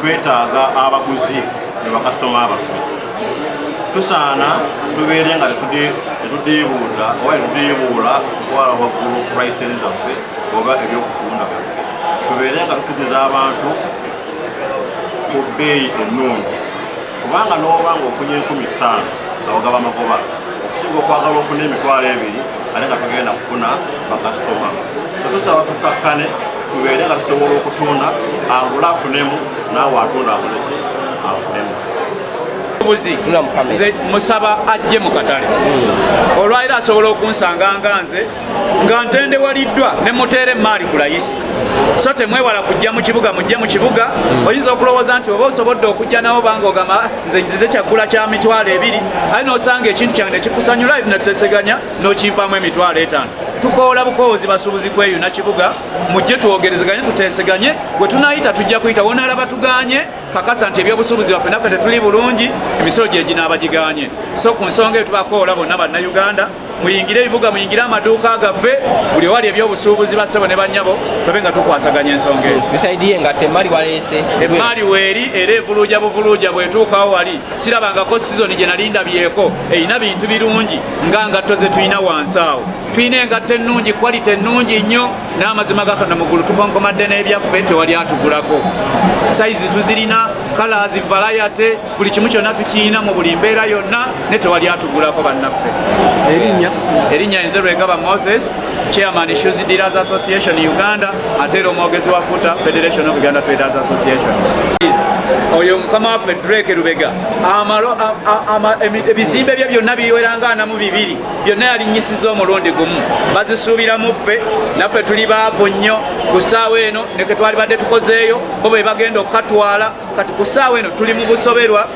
twetaaga abaguzi ne bakasitoma abaffe tusaana tubeere nga tetudiibuuta oba tetudiibuula okwala waggulu prices zaffe oba ebyokutunda byaffe tubeere nga tutugiza abantu ku bbeeyi ennungi kubanga n'oba nga ofunye 15 awagaba amagoba okusinga okwagala ofuna emitwalo 2 ate nga tugenda kufuna bakasitoma tusaba tukakkane tubeere nga tusobola okutunda agula afunemu naawe atunda aguleki afunemu nze musaba ajje mu katale olwaira asobola okunsanga nganze nga ntendewaliddwa ne muteere emaali ku layisi so temwewala kujja mu kibuga mujje mu kibuga oyinza okulowooza nti oba osobodde okujja nawo banga ogamba nze nzize kyaggula kya mitwalo 2 aye n'osanga ekintu kyange nekikusanyula neteseganya n'okimpamu emitwalo 5 tukoola bukoozi basuubuzi kweyuna kibuga mujje twogerezeganye tuteeseganye bwe tunayita tujja kuyita wonaalaba tuganye kakasa nti ebyobusuubuzi baffe naffe tetuli bulungi emisolo gye ginaabagiganye so ku nsonga eyo tubakoola bonna bannayuganda muyingire ebibuga muyingire amaduuka gaffe buli ewali ebyobusuubuzi bassebo ne bannyabo tobe nga tukwasaganya ensonga ezo bisaidiye nga temaali waleese emaali weeri era evuluuja buvuluuja bwetuukawo wali sirabangako sizoni gye nali ndabyeko erina bintu birungi nga ngatto ze tulina wansi awo tulina engatto ennungi kwalite ennungi nnyo n'amazima gakana muggulu tukonkomadde n'ebyaffe tewali atugulako sayizi tuzirina kalazi valayate buli kimu kyonna tukiyina mu buli mbeera yonna ne tewali atugulako bannaffe erinnya nze Lwegaba Moses chairman Shoes Dealers Association Uganda ate era omwogezi wa FUTA Federation of Uganda Traders Association oyo mukama waffe Drake Lubega ebizimbe bye byonna biwerangana mu 2 byonna yalinyisiza omulundi gumu bazisuubiramu ffe naffe tuli baavu nnyo ku ssaawa eno neke twali badde tukozeeyo bo bwe bagenda okukatwala kati ku ssaawa eno tuli mu busoberwa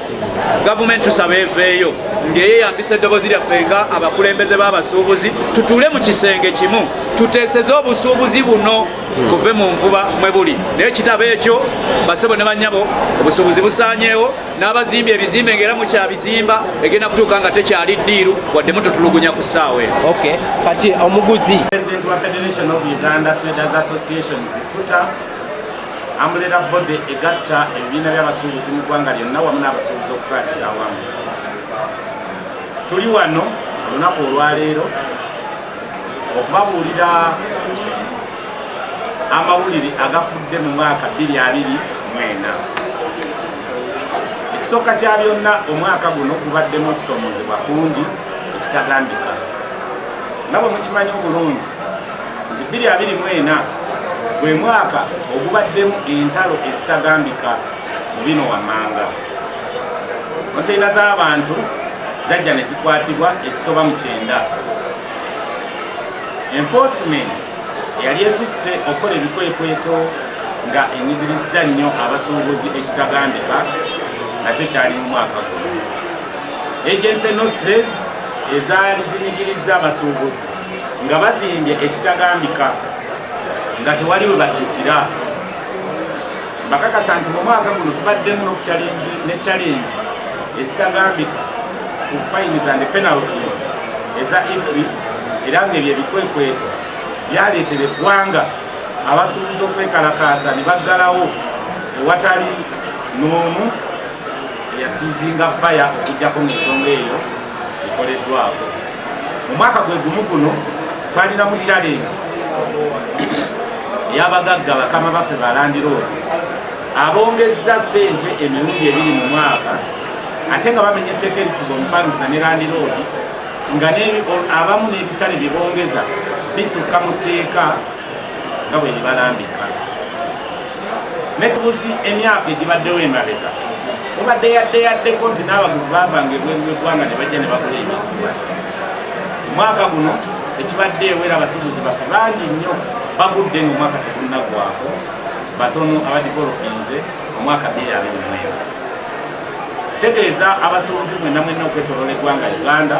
gavumenti tusaba eveeyo ng'eyeyambisa eddoboozi lyaffe nga abakulembeze b'abasuubuzi tutuule mu kisenge kimu tuteeseze obusuubuzi buno buve mu nvuba mwe buli naye ekitabo ekyo basebo ne bannyabo obusuubuzi busaanyeewo n'abazimbi ebizimbe ng'era mukyabizimba egenda kutuuka nga tekyali ddiiru wadde mututulugunya ku ssaawa eno kati omuguzi President wa Federation of Uganda Traders Associations FUTA amulera bode egatta ebibiina by'abasuubuzi mu ggwanga lyonna wamu n'abasuubuzi okutwaliza awamu tuli wano olunaku olwaleero okubabuulira amawulire agafudde mu mwaka 2024 ekisooka kya byonna omwaka guno gubaddemu okusoomozebwa kungi ekitagambika nga bwe mukimanyi obulungi nti 2024 gwe mwaka ogubaddemu entalo ezitagambika mu bino wammanga konteyina z'abantu zajja ne zikwatibwa ezisoba mu 9 enforcement yali esusse okukola ebikwekweto nga enyigiriza nnyo abasuubuzi ekitagambika nakyo kyali mu mwaka guno. Agency notices ezaali zinyigiriza abasuubuzi nga bazimbye ekitagambika nga tewali we baddukira. Bakakasa nti mu mwaka guno tubaddemu ne challenge ezitagambika ku fines and penalties eza IFRIS, era ng'ebyo ebikwekweto byaleetera eggwanga abasuubuzi okwekalakaasa ne baggalawo ewatali n'omu eyasiizinga faya okujjako mu nsonga eyo ekoleddwako. Mu mwaka gwe gumu guno twalinamu challenge ey'abagagga bakama baffe ba Land Road abongezza ssente emirundi 2 mu mwaka ate nga bamenya etteeka erifuga omupangisa ne Land Road nga abamu n'ebisale bye bongeza bisukka mu tteeka nga bwe libalambika. Netubuzi emyaka egibaddewo emabega mubadde yaddeko nti n'abaguzi baavanga ebweru w'eggwanga ne bajja ne bagula ebintu. Omwaka guno ekibadde ewera abasuubuzi baffe bangi nnyo bagudde ng'omwaka tegunnagwako, batono abadevelopinze omwaka 2021. Tegeeza abasuubuzi mwenna okwetoloola eggwanga Uganda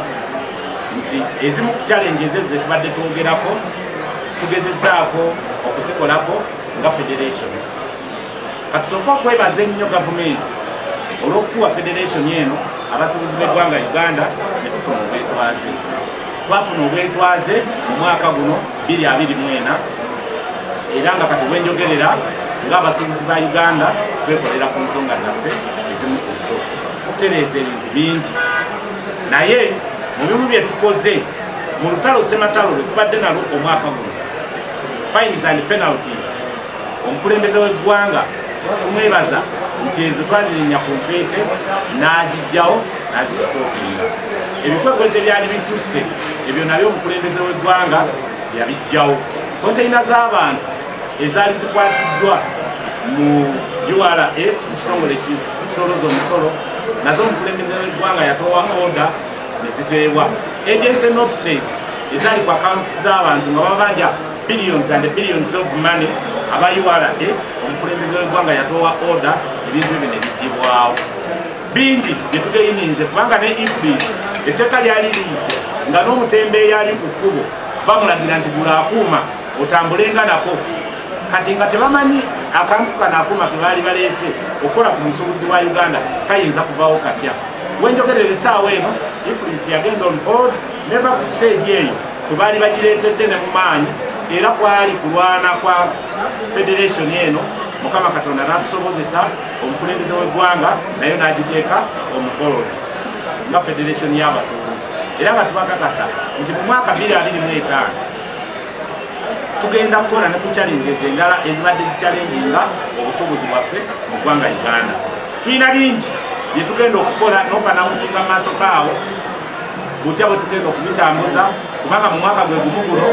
nti ezimu ku challenge ezo ze tubadde twogerako tugezezzaako okuzikolako nga federation. Katusooka okwebaza ennyo gavumenti olw'okutuwa federation eno abasuubuzi b'eggwanga Uganda ne tufuna obwetwaze. Twafuna obwetwaze mu mwaka guno 2024 era nga kati wenjogerera ng'abasuubuzi ba Uganda twekolera ku nsonga zaffe ezimu ku zo okutereeza ebintu bingi, naye mu bimu bye tukoze mu lutalo sematalo lwe tubadde nalwo omwaka guno fines and penalties, omukulembeze w'eggwanga tumwebaza nti ezo twazirinya ku nfeete n'azijjawo n'azisitookinga. Ebikwekweto byali bisusse ebyo nabyo omukulembeze w'eggwanga yabijjawo. Konteyina z'abantu ezaali zikwatiddwa mu URA mu kitongole kisoloza omusolo nazo omukulembeze w'eggwanga yatowa order ne ziteebwa. Agency notices ezaali ku accounts z'abantu nga babanja billions and billions of money aba URA, omukulembeze w'eggwanga yatowa order ebintu ebyo ne biggibwawo. Bingi bye tugeyinize kubanga ne IFRIS etteeka lyali liise nga n'omutembeeyi ali ku kkubo bamulagira nti gula akuuma otambulenga nako, kati nga tebamanyi akantu kano akuuma ke baali baleese okukola ku musuubuzi wa Uganda kayinza kuvaawo katya. Wenjogerera essaawa eno IFRIS yagenda on board neva ku stage eyo kwe baali bagireetedde ne mu maanyi, era kwali kulwana kwa federation eno Mukama Katonda n'atusobozesa omukulembeze w'eggwanga naye n'agiteeka omukolodi nga federation y'abasuubuzi, era nga tubakakasa nti mu mwaka 2025 tugenda kukola ne ku challenges endala ezibadde zichallenginga obusuubuzi bwaffe mu ggwanga Uganda. Tulina bingi bye tugenda okukola n'okanawusinga mu maaso kaawo butya bwe tugenda okubitambuza, kubanga mu mwaka gwe gumu guno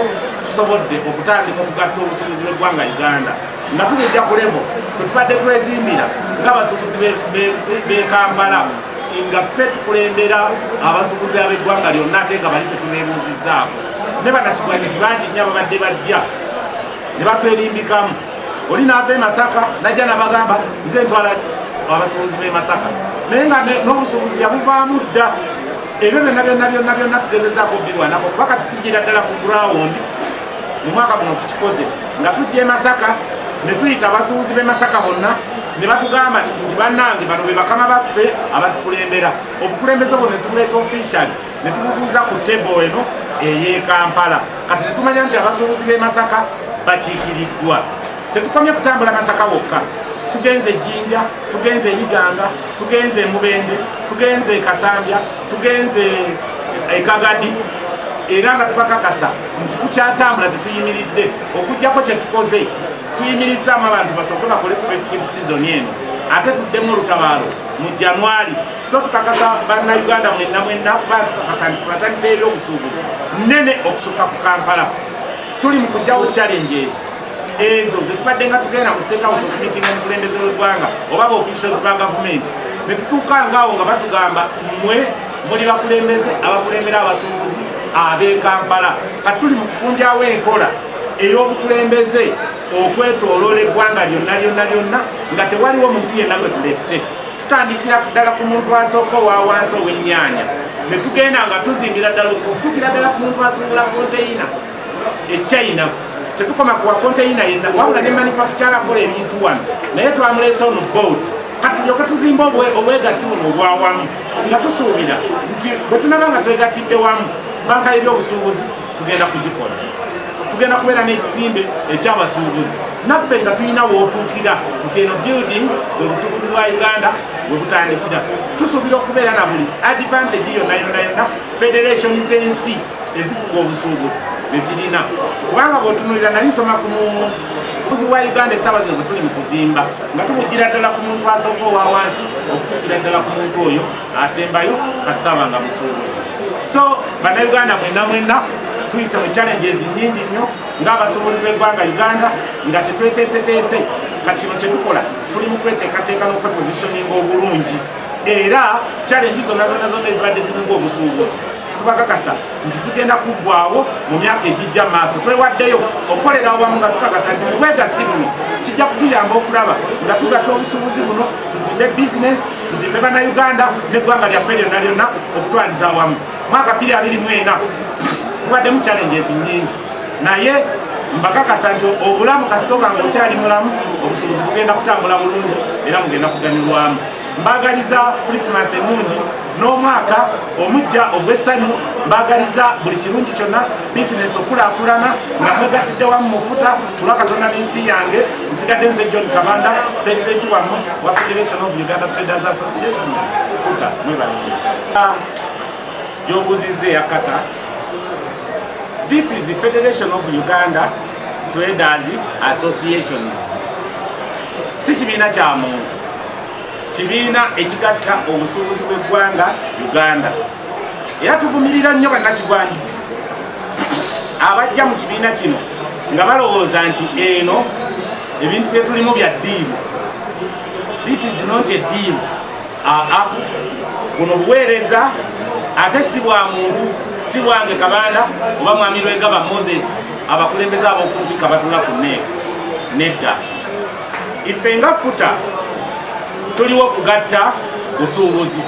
tusobodde okutandika okugatta obusuubuzi bw'eggwanga Uganda nga tubujja ku levo kwe tubadde twezimbira ng'abasuubuzi b'e Kampala, nga ffe tukulembera abasuubuzi ab'eggwanga lyonna ate nga bali tetuneebuuzizzaako. Ne bannakigwanyizi bangi nnyo ababadde bajja ne batwerimbikamu. Oli n'ava e Masaka najja nabagamba nze ntwala abasuubuzi b'e Masaka, naye nga n'obusuubuzi yabuvaamu dda. Ebyo byonna tugezezzaako birwanako kuba kati tujjira ddala ku ground. Mu mwaka guno tukikoze nga tujja e Masaka ne tuyita abasuubuzi b'e Masaka bonna ne batugamba nti bannange bano be bakama baffe abatukulembera. Obukulembeze bwo ne tubuleeta official ne tubutuuza ku table eno ey'e Kampala. Kati ne tumanya nti abasuubuzi b'e Masaka bakiikiriddwa. Tetukomye kutambula Masaka wokka, tugenze Jinja, tugenze Iganga, tugenze Mubende, tugenze Kasambya, tugenze Kagadi, era nga tubakakasa nti tukyatambula tetuyimiridde. Okujjako kye tukoze tuyimirizaamu abantu basooke bakole ku festive season eno, ate tuddemu olutabaalo mu January. So tukakasa bannayuganda mwenna kuba tukakasa nti tulatandika eby'obusuubuzi nnene okusukka ku Kampala. Tuli mu kujjawo challenges ezo ze tubadde nga tugenda mu State House okumitinga omukulembeze w'eggwanga oba officials ba gavumenti ne tutuuka ngaawo nga batugamba mmwe muli bakulembeze abakulembera abasuubuzi ab'e Kampala. Kati tuli mu kukunjawo enkola ey'obukulembeze okwetooloola eggwanga lyonna nga tewaliwo muntu yenna gwe tulese. Tutandikira ddala ku muntu asooka owa wansi ow'ennyaanya ne tugenda nga tuzimbira ddala okutukira ddala ku muntu asungula konteyina e China. Tetukoma kuwa konteyina yenna wabula ne manufacturer akola ebintu wano naye twamulesa ono board kati tulyoka tuzimba obwegasi buno obwawamu nga tusuubira nti bwe tunaba nga twegatidde wamu banka y'ebyobusuubuzi tugenda kugikola. Tugenda kubeera n'ekisimbe eky'abasuubuzi naffe nga tulina wootuukira nti eno building bwe busuubuzi bwa Uganda bwe butandikira. Tusuubira okubeera na buli advantage yonna federation z'ensi ezifuga obusuubuzi bezirina kubanga bw'otunuulira nali nsoma ku busuubuzi bwa Uganda essaawa zino bwe tuli mu kuzimba nga tubugira ddala ku muntu asooka owa wansi okutuukira ddala ku muntu oyo asembayo kasita aba nga musuubuzi. So bannayuganda mwenna tuyise mu challenges nnyingi nnyo ng'abasuubuzi b'eggwanga Uganda nga tetweteeseteese kati kino kye tukola tuli mu kweteekateeka n'okwepositioninga obulungi era challenge zonna ezibadde ziringa obusuubuzi tubakakasa nti zigenda kuggwaawo mu myaka egijja maaso. Twewaddeyo okukolera awamu nga tukakasa nti mu bwegasi buno kijja kutuyamba okulaba nga tugatta obusuubuzi buno tuzimbe bizinesi tuzimbe bannayuganda n'eggwanga lyaffe lyonna okutwaliza awamu. Mwaka 2024 tubaddemu challenges nnyingi naye mbakakasa nti obulamu kasita oba nga okyali mulamu obusuubuzi bugenda kutambula bulungi era mugenda kuganyulwamu. Mbagaliza Christmas ennungi n'omwaka omujja ogw'essanyu. Mbagaliza buli kirungi kyonna bizinesi okulaakulana nga mwegattidde wamu mufuta kulwa Katonda n'ensi yange. Nsigadde nze John Kabanda pulezidenti wammwe wa Federation of Uganda Traders Association futa mwebalenge gy'obuzizza eyakata. This is the Federation of Uganda Traders Associations. Si kibiina kya muntu, kibiina ekigatta obusuubuzi bw'eggwanga Uganda. Era tuvumirira nnyo bannakigwanyizi abajja mu kibiina kino nga balowooza nti eno ebintu bye tulimu bya ddiiru. This is not a deal. Buno buweereza ate si bwa muntu si bwange Kabanda oba mwami Lwegaba Moses abakulembeze ab'okuntikka batula ku nneeka nedda. Ife nga futa tuliwo kugatta busuubuzi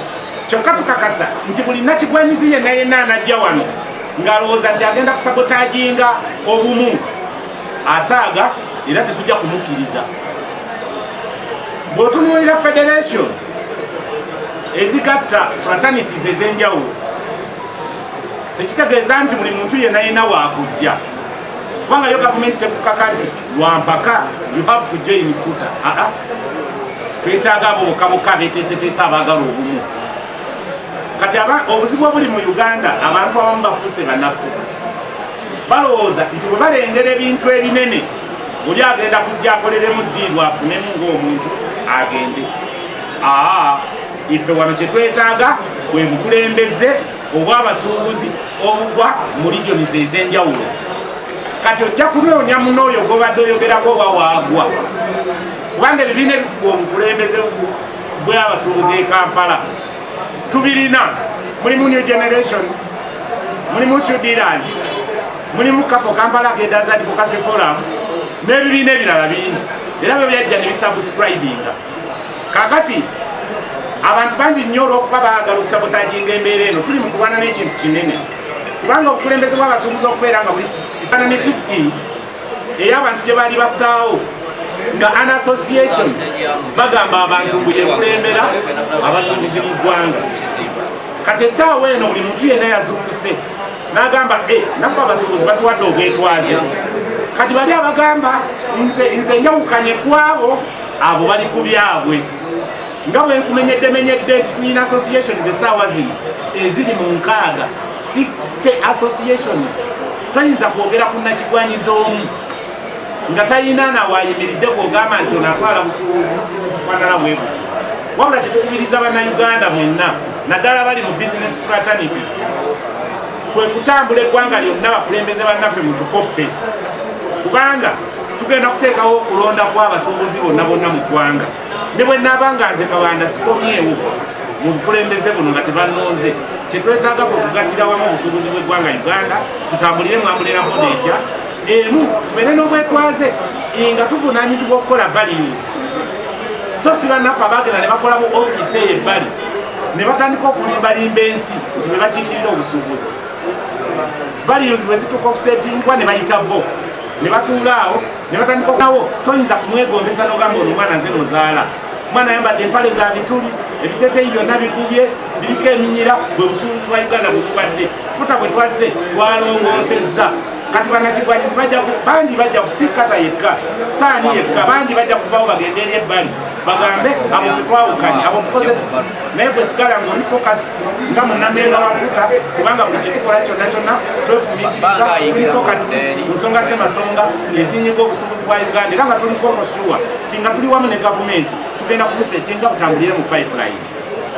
kyokka tukakasa nti buli nakigwanyizi yenna anajja wano ng'alowooza nti agenda kusabotaginga obumu asaaga era tetujja kumukkiriza. Bw'otunuulira federation ezigatta fraternities ez'enjawulo tekitegeeza nti buli muntu yenna waakujja kubanga yo gavumenti tekukaka nti wampaka you have to join futa. Twetaaga abo bokka beeteeseteese abaagala obumu. Kati obuzibu obuli mu Uganda abantu abamu bafuuse bannafu balowooza nti bwe balengera ebintu ebinene oli agenda kujja akoleremu ddiiru afunemu ng'omuntu agende. Ife wano kye twetaaga bwe bukulembeze obw'abasuubuzi obugwa mu regions ez'enjawulo. Kati ojja kunoonya muno oyo gw'obadde oyogerako oba waagwa kubanga ebibiina ebifuga obukulembeze bw'abasuubuzi e Kampala tubirina. Mulimu New Generation, mulimu Shoe Dealers, mulimu Kafo Kampala Traders Advocacy Forum n'ebibiina ebirala bingi era bwe byajja ne bisubscribinga. Kakati abantu bangi nnyo olw'okuba baagala okusabotaginga embeera eno tuli mu kulwana n'ekintu kinene kubanga obukulembeze bw'abasuubuzi okubeera nga buli isana ne system ey'abantu gye baali bassaawo nga an association bagamba abantu mbu yekulembera abasuubuzi mu ggwanga. Kati essaawa eno buli muntu yenna yazuukuse n'agamba naffe abasuubuzi batuwadde obwetwaze. Kati bali abagamba nze njawukanye ku abo bali ku byabwe nga bwe nkumenyedde nti tulina associations essaawa zino eziri mu 60 associations. Toyinza kwogera ku nakigwanyiza omu nga talina nawaayimiridde kwogamba nti onatwala busuubuzi kufaanana bwe buti. Wabula kitukubiriza bannayuganda mwenna naddala bali mu business fraternity kwe kutambula eggwanga lyonna bakulembeze bannaffe mutukoppe kubanga tugenda kuteekawo okulonda kw'abasuubuzi bonna mu ggwanga. Ne bwe naaba nga nze Kabanda sikomyewo mu bukulembeze buno nga tebannonze kye twetaaga kwe kugattira wamu obusuubuzi bw'eggwanga Uganda tutambulire mu ambulera modejja emu tubeere n'obwetwaze nga tuvunaanyizibwa okukola values so si bannaffe abagenda ne bakola mu ofiisi eyo ebbali ne batandika okulimbalimba ensi nti be bakiikirira obusuubuzi values bwe zituuka okusetingwa ne bayita bo ne batuulaawo ne batandika okunawo toyinza kumwegombesa n'ogamba ono omwana nze nozaala omwana ayambadde empale za bituli ebiteeteeyi byonna bigubye biriko eminyira bwe busuubuzi bwa Uganda bwekubadde futa bwe twazze twalongoosezza kati bannakigwanyizi bangi bajja kusikkata yekka saani yekka bangi bajja kuvawo bagende eri ebbali bagambe abo tetwawukanye abo tukoze tuti naye bwe sigala ng'oli focused nga munnamenga wafuta kubanga buli kyetukola kyonna kyonna twefumiitiriza tuli focused ku nsonga semasonga ezinyiga obusuubuzi bwa Uganda era nga tuliko omusuwa ti nga tuli wamu ne gavumenti tugenda kumusetinga butambulire mu pipeline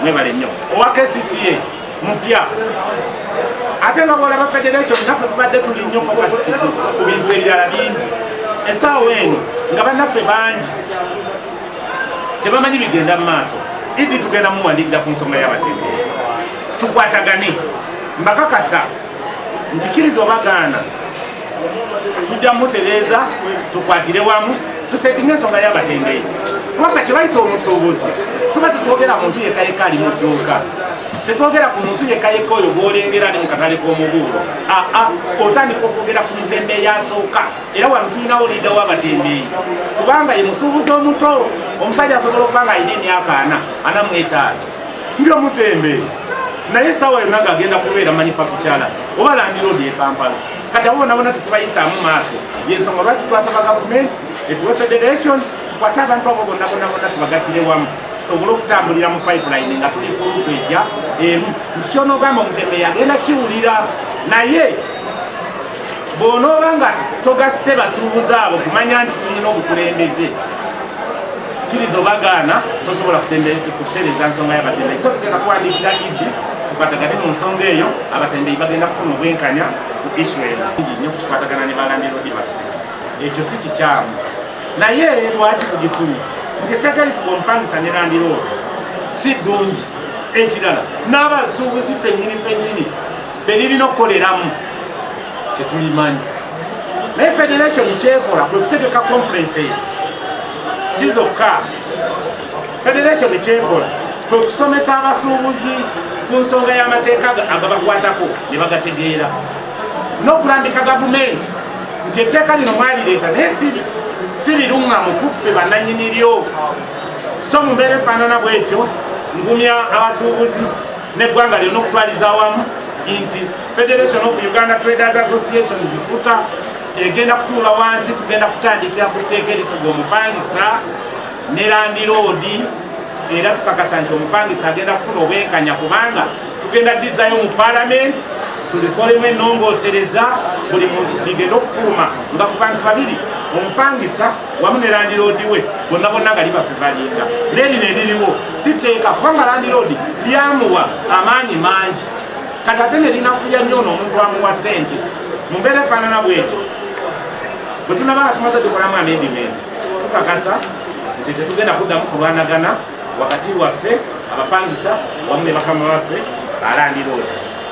mwebale nnyo owa KCCA mupya ate nga bwolaba federation naffe tubadde tuli nnyo focused ku bintu ebirala bingi essaawa eno nga bannaffe bangi tebamanyi bigenda mu maaso idi tugenda muwandiikira ku nsonga y'abatembeeyi tukwatagane mbakakasa nti kiriza obagaana tujja mutereeza tukwatire wamu tusetinga ensonga y'abatembeeyi kubanga kye bayita omusuubuzi tuba tetwogera muntu yekka yekka ali mu dduuka tetwogera ku muntu yekka yekka oyo gw'olengera ali mu katale k'omubuulo otandika okwogera ku mutembeeyi asooka era wano tulinawo liida w'abatembeeyi kubanga ye musuubuzi omuto omusajja asobola okuba nga alina emyaka 45 ng'omutembeeyi naye essaawa yonna ng'agenda kubeera manufacturer oba landiroodi e Kampala kati abo bonabona tetubayisaamu maaso yensonga lwaki twasaba gavumenti etuwe federation tukwate abantu abo bonna tubagatire wamu tusobole okutambulira mu pipeline nga tuli ku lutu ejja emu nti kyonoogamba omutembeeyi agenda kiwulira naye bw'onooba nga togasse basuubuzi abo kumanya nti tulina obukulembeze kkiriza obagaana tosobola kutereeza nsonga y'abatembeeyi so tugenda kuwandiikira idi tukwatagane mu nsonga eyo abatembeeyi bagenda kufuna obwenkanya ku issue eno nnyo kukikwatagana ne balandiroodi baffe ekyo si kikyamu naye lwaki tugifunye nti etteeka erifuga omupangisa ne landiroodi si ddungi ekirala n'abasuubuzi fennyini be lirina okukoleramu tetulimanyi naye federation kyekola kwe kutegeka conferences si zokka federation kyekola kwe kusomesa abasuubuzi ku nsonga y'amateeka agabakwatako ne bagategeera n'okulambika gavumenti nti etteeka lino mwalireeta naye siriruŋŋamu kuffe bannannyini lyo so mu mbeera efaanana bwetyo ngumya abasuubuzi n'eggwanga lyonna okutwaliza awamu nti Federation of Uganda Traders Association zifuta egenda kutuula wansi tugenda kutandikira ku tteeka erifuga omupangisa ne landiroodi era tukakasa nti omupangisa agenda kufuna obwenkanya kubanga tugenda ddizayo mu paalamenti tulikolemu ennongoosereza buli muntu ligenda okufuluma nga ku bantu babiri omupangisa wamu ne landiroodi we bonna bonna nga libaffe balinda n'erino eririwo si tteeka kubanga landiroodi lyamuwa amaanyi mangi kati ate ne linafuya nnyo n'omuntu amuwa ssente mu mbeera efaanana bwetyo bwe tunaba nga tumaze dukolamu amendimenti tukakasa nti tetugenda kuddamu kulwanagana wakati waffe abapangisa wamu ne bakama baffe alandiroodi